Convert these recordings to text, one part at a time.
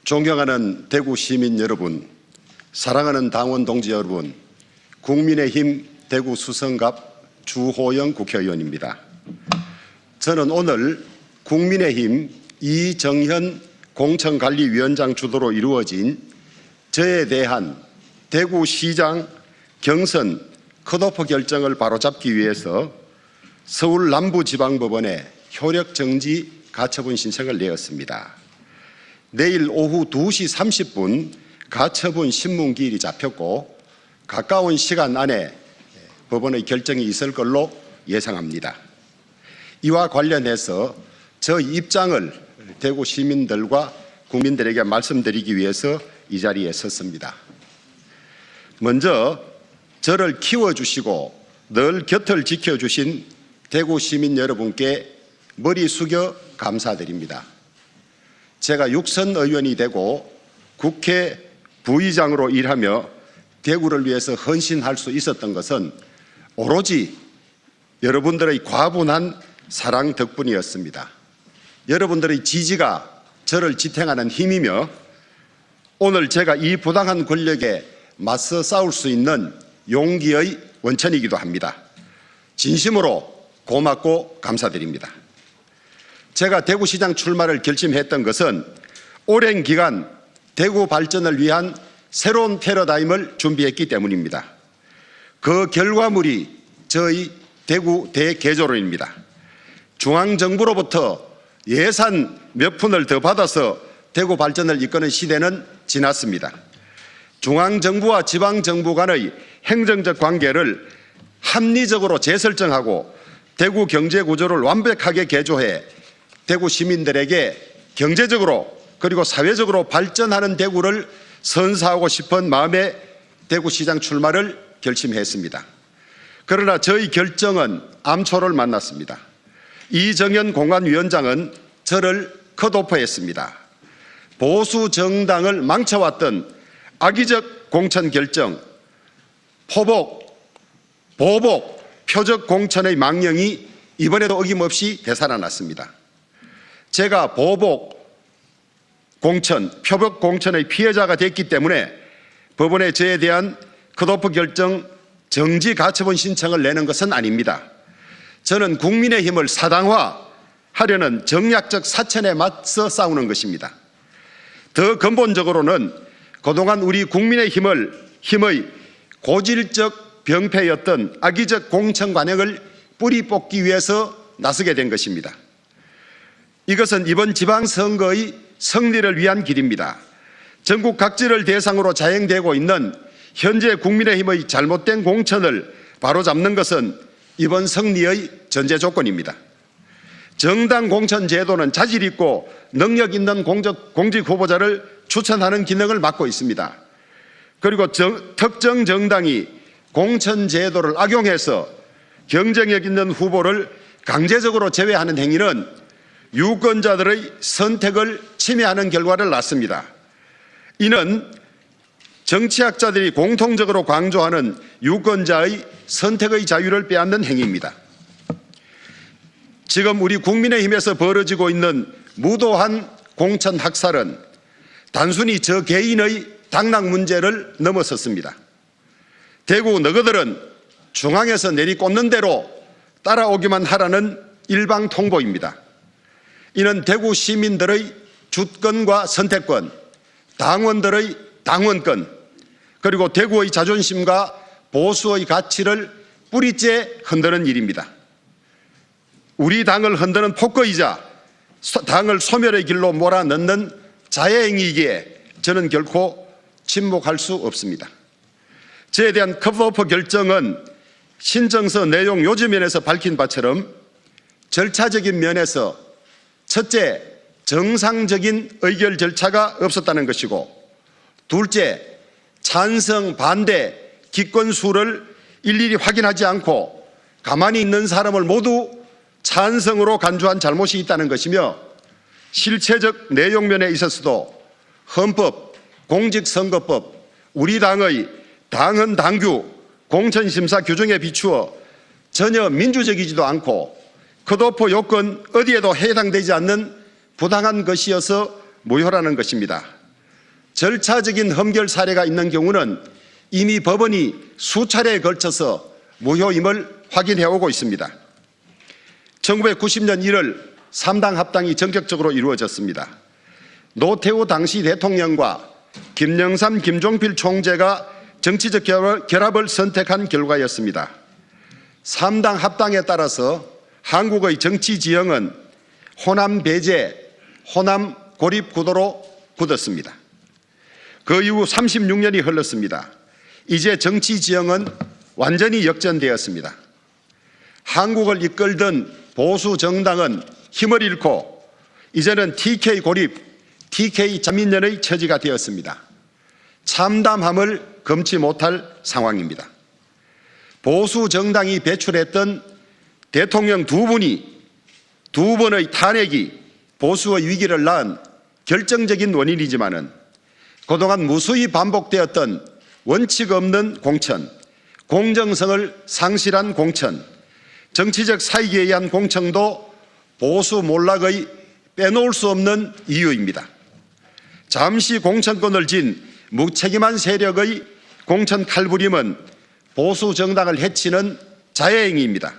존경하는 대구 시민 여러분, 사랑하는 당원 동지 여러분, 국민의힘 대구 수성갑 주호영 국회의원입니다. 저는 오늘 국민의힘 이정현 공천관리위원장 주도로 이루어진 저에 대한 대구시장 경선 컷오프 결정을 바로잡기 위해서 서울 남부지방법원에 효력정지 가처분 신청을 내었습니다. 내일 오후 2시 30분 가처분 신문기일이 잡혔고 가까운 시간 안에 법원의 결정이 있을 걸로 예상합니다. 이와 관련해서 저 입장을 대구 시민들과 국민들에게 말씀드리기 위해서 이 자리에 섰습니다. 먼저 저를 키워주시고 늘 곁을 지켜주신 대구 시민 여러분께 머리 숙여 감사드립니다. 제가 육선 의원이 되고 국회 부의장으로 일하며 대구를 위해서 헌신할 수 있었던 것은 오로지 여러분들의 과분한 사랑 덕분이었습니다. 여러분들의 지지가 저를 지탱하는 힘이며 오늘 제가 이 부당한 권력에 맞서 싸울 수 있는 용기의 원천이기도 합니다. 진심으로 고맙고 감사드립니다. 제가 대구시장 출마를 결심했던 것은 오랜 기간 대구 발전을 위한 새로운 패러다임을 준비했기 때문입니다. 그 결과물이 저희 대구 대개조론입니다. 중앙정부로부터 예산 몇 푼을 더 받아서 대구 발전을 이끄는 시대는 지났습니다. 중앙정부와 지방정부 간의 행정적 관계를 합리적으로 재설정하고 대구 경제구조를 완벽하게 개조해 대구 시민들에게 경제적으로 그리고 사회적으로 발전하는 대구를 선사하고 싶은 마음에 대구시장 출마를 결심했습니다. 그러나 저희 결정은 암초를 만났습니다. 이정현 공관위원장은 저를 컷오프했습니다. 보수 정당을 망쳐왔던 악의적 공천 결정, 포복, 보복, 표적 공천의 망령이 이번에도 어김없이 되살아났습니다. 제가 보복 공천, 표적 공천의 피해자가 됐기 때문에 법원에 저에 대한 컷오프 결정 정지 가처분 신청을 내는 것은 아닙니다. 저는 국민의힘을 사당화하려는 정략적 사천에 맞서 싸우는 것입니다. 더 근본적으로는 그동안 우리 국민의힘의 고질적 병폐였던 악의적 공천 관행을 뿌리 뽑기 위해서 나서게 된 것입니다. 이것은 이번 지방선거의 승리를 위한 길입니다. 전국 각지를 대상으로 자행되고 있는 현재 국민의힘의 잘못된 공천을 바로잡는 것은 이번 승리의 전제 조건입니다. 정당 공천 제도는 자질 있고 능력 있는 공직 후보자를 추천하는 기능을 맡고 있습니다. 그리고 특정 정당이 공천 제도를 악용해서 경쟁력 있는 후보를 강제적으로 제외하는 행위는 유권자들의 선택을 침해하는 결과를 낳습니다. 이는 정치학자들이 공통적으로 강조하는 유권자의 선택의 자유를 빼앗는 행위입니다. 지금 우리 국민의힘에서 벌어지고 있는 무도한 공천 학살은 단순히 저 개인의 당락 문제를 넘어섰습니다. 대구 너그들은 중앙에서 내리꽂는 대로 따라오기만 하라는 일방 통보입니다. 이는 대구 시민들의 주권과 선택권, 당원들의 당원권, 그리고 대구의 자존심과 보수의 가치를 뿌리째 흔드는 일입니다. 우리 당을 흔드는 폭거이자 당을 소멸의 길로 몰아넣는 자해행위이기에 저는 결코 침묵할 수 없습니다. 저에 대한 컷오프 결정은 신청서 내용 요지면에서 밝힌 바처럼 절차적인 면에서 첫째, 정상적인 의결 절차가 없었다는 것이고, 둘째, 찬성, 반대, 기권수를 일일이 확인하지 않고 가만히 있는 사람을 모두 찬성으로 간주한 잘못이 있다는 것이며, 실체적 내용면에 있어서도 헌법, 공직선거법, 우리 당의 당헌 당규, 공천심사 규정에 비추어 전혀 민주적이지도 않고 컷오프 요건 어디에도 해당되지 않는 부당한 것이어서 무효라는 것입니다. 절차적인 흠결 사례가 있는 경우는 이미 법원이 수차례에 걸쳐서 무효임을 확인해 오고 있습니다. 1990년 1월 3당 합당이 전격적으로 이루어졌습니다. 노태우 당시 대통령과 김영삼, 김종필 총재가 정치적 결합을 선택한 결과였습니다. 3당 합당에 따라서 한국의 정치 지형은 호남 배제, 호남 고립 구도로 굳었습니다. 그 이후 36년이 흘렀습니다. 이제 정치 지형은 완전히 역전되었습니다. 한국을 이끌던 보수 정당은 힘을 잃고 이제는 TK 고립, TK 자민련의 처지가 되었습니다. 참담함을 금치 못할 상황입니다. 보수 정당이 배출했던 대통령 두 번의 탄핵이 보수의 위기를 낳은 결정적인 원인이지만은 그동안 무수히 반복되었던 원칙 없는 공천, 공정성을 상실한 공천, 정치적 사익에 의한 공천도 보수 몰락의 빼놓을 수 없는 이유입니다. 잠시 공천권을 쥔 무책임한 세력의 공천 칼부림은 보수 정당을 해치는 자해행위입니다.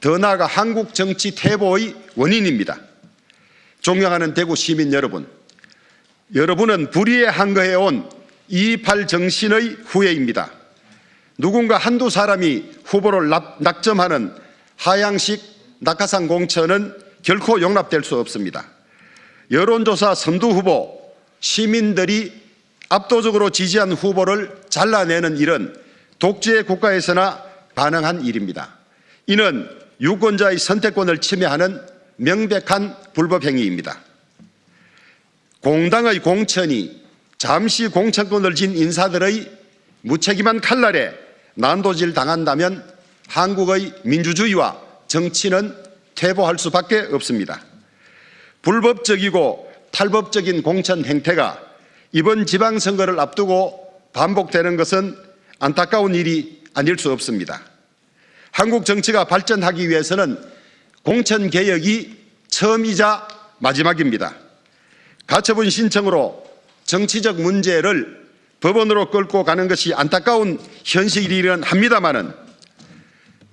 더 나아가 한국 정치 퇴보의 원인입니다. 존경하는 대구 시민 여러분, 여러분은 불의에 항거해온 2.28 정신의 후예입니다. 누군가 한두 사람이 후보를 낙점하는 하향식 낙하산 공천은 결코 용납될 수 없습니다. 여론조사 선두 후보, 시민들이 압도적으로 지지한 후보를 잘라내는 일은 독재 국가에서나 가능한 일입니다. 이는 유권자의 선택권을 침해하는 명백한 불법 행위입니다. 공당의 공천이 잠시 공천권을 쥔 인사들의 무책임한 칼날에 난도질 당한다면 한국의 민주주의와 정치는 퇴보할 수밖에 없습니다. 불법적이고 탈법적인 공천 행태가 이번 지방선거를 앞두고 반복되는 것은 안타까운 일이 아닐 수 없습니다. 한국 정치가 발전하기 위해서는 공천 개혁이 처음이자 마지막입니다. 가처분 신청으로 정치적 문제를 법원으로 끌고 가는 것이 안타까운 현실이긴 합니다마는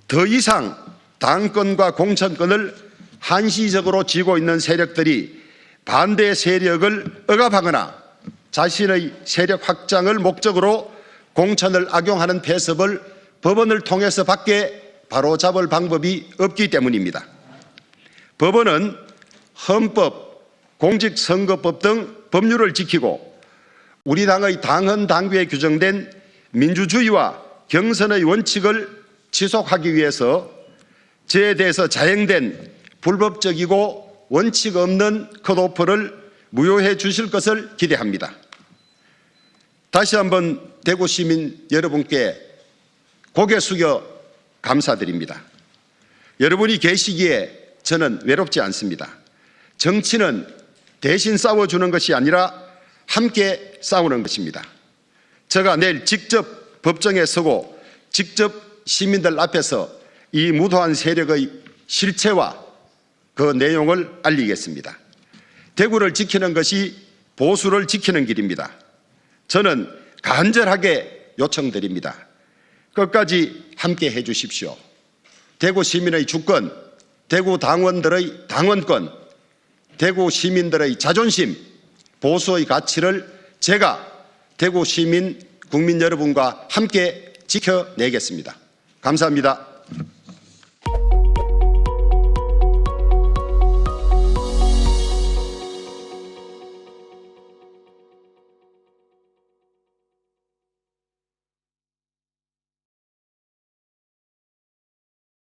더 이상 당권과 공천권을 한시적으로 쥐고 있는 세력들이 반대 세력을 억압하거나 자신의 세력 확장을 목적으로 공천을 악용하는 폐섭을 법원을 통해서 밖에 바로잡을 방법이 없기 때문입니다. 법원은 헌법, 공직선거법 등 법률을 지키고 우리 당의 당헌 당규에 규정된 민주주의와 경선의 원칙을 지속하기 위해서 저에 대해서 자행된 불법적이고 원칙 없는 컷오프를 무효해 주실 것을 기대합니다. 다시 한번 대구 시민 여러분께 고개 숙여 감사드립니다. 여러분이 계시기에 저는 외롭지 않습니다. 정치는 대신 싸워주는 것이 아니라 함께 싸우는 것입니다. 제가 내일 직접 법정에 서고 직접 시민들 앞에서 이 무도한 세력의 실체와 그 내용을 알리겠습니다. 대구를 지키는 것이 보수를 지키는 길입니다. 저는 간절하게 요청드립니다. 끝까지 함께 해 주십시오. 대구 시민의 주권, 대구 당원들의 당원권, 대구 시민들의 자존심, 보수의 가치를 제가 대구 시민, 국민 여러분과 함께 지켜내겠습니다. 감사합니다.